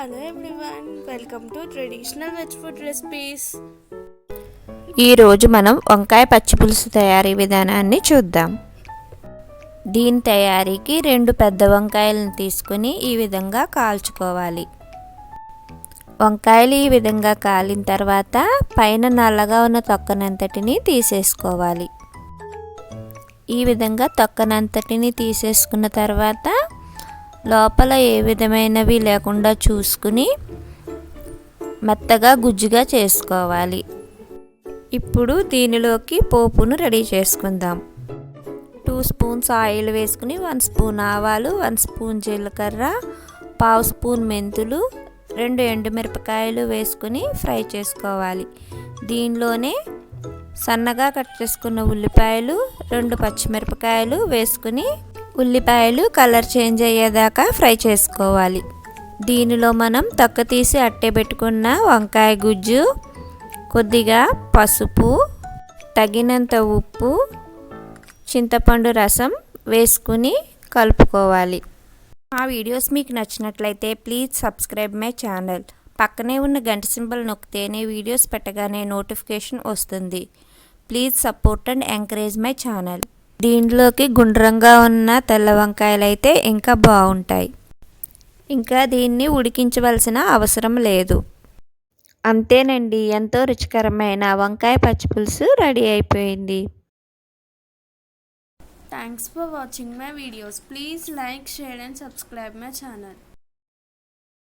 Hello everyone, welcome to traditional veg food recipes. ఈరోజు మనం వంకాయ పచ్చి పులుసు తయారీ విధానాన్ని చూద్దాం. దీని తయారీకి 2 పెద్ద వంకాయలను తీసుకుని ఈ విధంగా కాల్చుకోవాలి. వంకాయలు ఈ విధంగా కాలిన తర్వాత పైన నల్లగా ఉన్న తొక్కనంతటిని తీసేసుకోవాలి. ఈ విధంగా తొక్కనంతటిని తీసేసుకున్న తర్వాత లోపల ఏ విధమైనవి లేకుండా చూసుకుని మెత్తగా గుజ్జుగా చేసుకోవాలి. ఇప్పుడు దీనిలోకి పోపును రెడీ చేసుకుందాం. 2 స్పూన్స్ ఆయిల్ వేసుకుని 1 స్పూన్ ఆవాలు, 1 స్పూన్ జీలకర్ర, 1/2 స్పూన్ మెంతులు, 2 ఎండుమిరపకాయలు వేసుకుని ఫ్రై చేసుకోవాలి. దీనిలోనే సన్నగా కట్ చేసుకున్న ఉల్లిపాయలు, 2 పచ్చిమిరపకాయలు వేసుకుని ఉల్లిపాయలు కలర్ చేంజ్ అయ్యేదాకా ఫ్రై చేసుకోవాలి. దీనిలో మనం తొక్క తీసి అట్టే పెట్టుకున్న వంకాయ గుజ్జు, కొద్దిగా పసుపు, తగినంత ఉప్పు, చింతపండు రసం వేసుకుని కలుపుకోవాలి. ఆ వీడియోస్ మీకు నచ్చినట్లయితే ప్లీజ్ సబ్స్క్రైబ్ మై ఛానల్. పక్కనే ఉన్న గంట సింబల్ నొక్కితేనే వీడియోస్ పెట్టగానే నోటిఫికేషన్ వస్తుంది. Please support and encourage my channel. దీంట్లోకి గుండ్రంగా ఉన్న తెల్ల వంకాయలు అయితే ఇంకా బాగుంటాయి. ఇంకా దీన్ని ఉడికించవలసిన అవసరం లేదు. అంతేనండి, ఎంతో రుచికరమైన వంకాయ పచ్చిపులుసు రెడీ అయిపోయింది. Thanks for watching my videos. Please like, share and subscribe my channel.